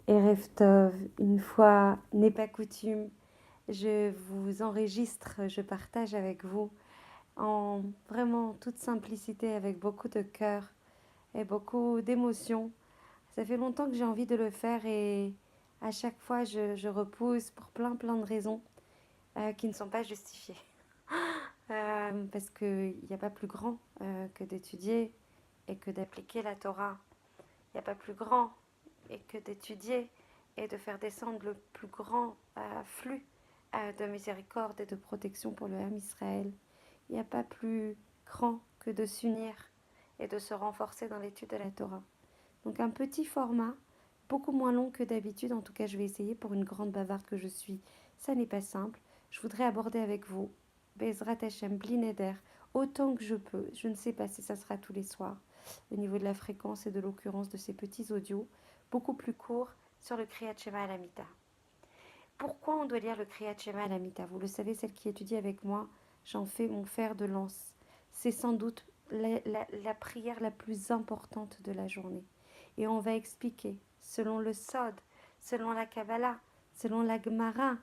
Erev Tov, une fois n'est pas coutume, je vous enregistre, je partage avec vous en vraiment toute simplicité, avec beaucoup de cœur et beaucoup d'émotion. Ça fait longtemps que j'ai envie de le faire et à chaque fois je repousse pour plein de raisons qui ne sont pas justifiées. Parce qu'il n'y a pas plus grand que d'étudier et que d'appliquer la Torah. Il n'y a pas plus grand et que d'étudier et de faire descendre le plus grand flux de miséricorde et de protection pour le Ham Israël. Il n'y a pas plus grand que de s'unir et de se renforcer dans l'étude de la Torah. Donc un petit format, beaucoup moins long que d'habitude, en tout cas je vais essayer pour une grande bavarde que je suis. Ça n'est pas simple. Je voudrais aborder avec vous, Bezrat Hashem, Blineder, autant que je peux. Je ne sais pas si ça sera tous les soirs, au niveau de la fréquence et de l'occurrence de ces petits audios, beaucoup plus courts sur le Kriyat Shema à la Mita. Pourquoi on doit lire le Kriyat Shema à la Mita? Vous le savez, celle qui étudie avec moi, j'en fais mon fer de lance. C'est sans doute la prière la plus importante de la journée. Et on va expliquer, selon le Sod, selon la Kabbalah, selon la Gemara,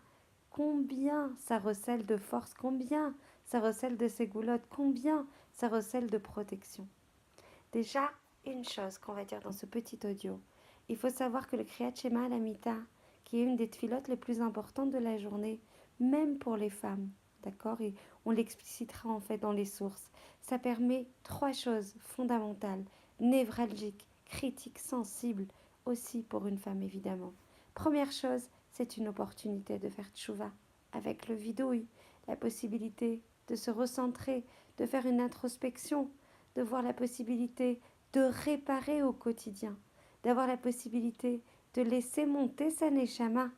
combien ça recèle de force, combien ça recèle de ségoulottes, combien ça recèle de protection. Déjà, une chose qu'on va dire dans ce petit audio, il faut savoir que le Kriyat Shema à la Mita, qui est une des tfilotes les plus importantes de la journée, même pour les femmes, d'accord? Et on l'explicitera en fait dans les sources. Ça permet trois choses fondamentales, névralgiques, critiques, sensibles, aussi pour une femme évidemment. Première chose, c'est une opportunité de faire tchouva avec le vidouille, la possibilité de se recentrer, de faire une introspection, de voir la possibilité de réparer au quotidien, d'avoir la possibilité de laisser monter sa neshama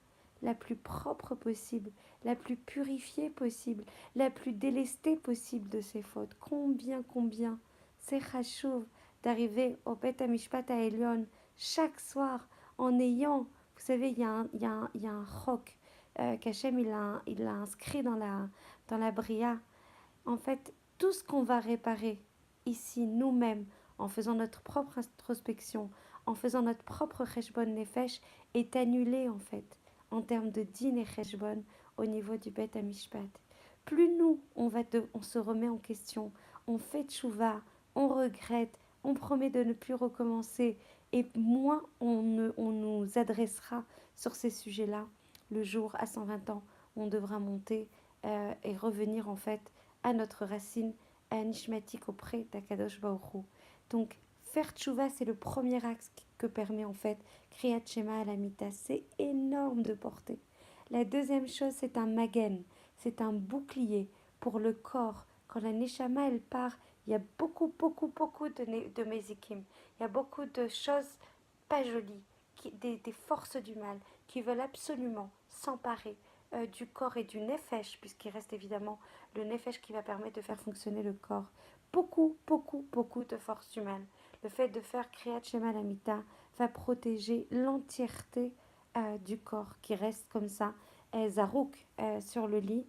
la plus propre possible, la plus purifiée possible, la plus délestée possible de ses fautes. Combien c'est chachouv d'arriver au Bet HaMishpat Elyon chaque soir en ayant, vous savez, il y a un roc qu'Hachem il a inscrit dans la Bria. En fait, tout ce qu'on va réparer ici, nous-mêmes, en faisant notre propre introspection, en faisant notre propre cheshbon nefesh, est annulé en fait, en termes de din et cheshbon au niveau du Bet HaMishpat. Plus nous, on se remet en question, on fait tchouva, on regrette, on promet de ne plus recommencer, et moins on nous adressera sur ces sujets-là le jour à 120 ans, on devra monter et revenir en fait à notre racine nishmatique auprès d'Akadosh Baruch Hu. Donc, faire tchouva, c'est le premier axe que permet en fait Kriyat Shema à la Mita. C'est énorme de porter. La deuxième chose, c'est un magen, c'est un bouclier pour le corps. Quand la neshama, elle part, il y a beaucoup de mézikim. Il y a beaucoup de choses pas jolies, des forces du mal qui veulent absolument s'emparer du corps et du nefesh, puisqu'il reste évidemment le nefesh qui va permettre de faire fonctionner le corps. Beaucoup de forces du mal. Le fait de faire Kriyat Shema Lamita va protéger l'entièreté du corps qui reste comme ça, zarouk sur le lit,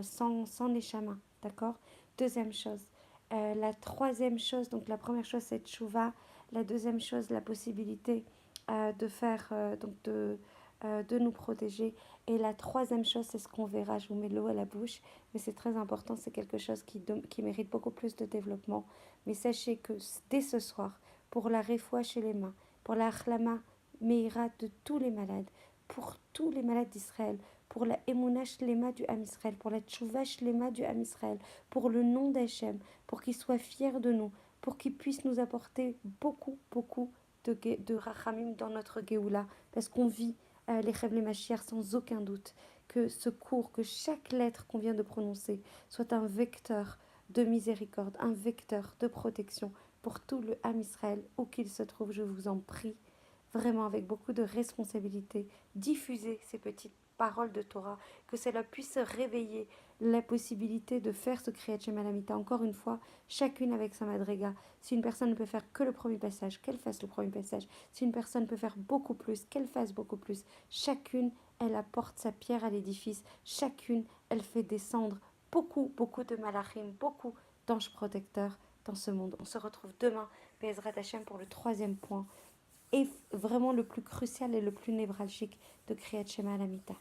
sans neshama. D'accord? Deuxième chose. La troisième chose, donc la première chose c'est tchouva, la deuxième chose, la possibilité de faire, de nous protéger. Et la troisième chose, c'est ce qu'on verra, je vous mets l'eau à la bouche, mais c'est très important, c'est quelque chose qui mérite beaucoup plus de développement. Mais sachez que dès ce soir, pour la réfoua chez les mains, pour la achlama meira de tous les malades, pour tous les malades d'Israël, pour la Emouna Shlema du Ham Israël, pour la Tchouva Shlema du Ham Israël, pour le nom d'Hachem, pour qu'il soit fier de nous, pour qu'il puisse nous apporter beaucoup de rachamim dans notre Géoula, parce qu'on vit les Chevles Mashiach sans aucun doute, que ce cours, que chaque lettre qu'on vient de prononcer soit un vecteur de miséricorde, un vecteur de protection pour tout le Ham Israël, où qu'il se trouve, je vous en prie, vraiment avec beaucoup de responsabilité, diffuser ces petites paroles de Torah, que cela puisse réveiller la possibilité de faire ce Kriyat Shema Lamita. Encore une fois, chacune avec sa madriga. Si une personne ne peut faire que le premier passage, qu'elle fasse le premier passage. Si une personne peut faire beaucoup plus, qu'elle fasse beaucoup plus. Chacune, elle apporte sa pierre à l'édifice. Chacune, elle fait descendre beaucoup de malachim, beaucoup d'anges protecteurs dans ce monde. On se retrouve demain, Bezrat Hashem, pour le troisième point. est vraiment le plus crucial et le plus névralgique de Kriyat Shema Lamita.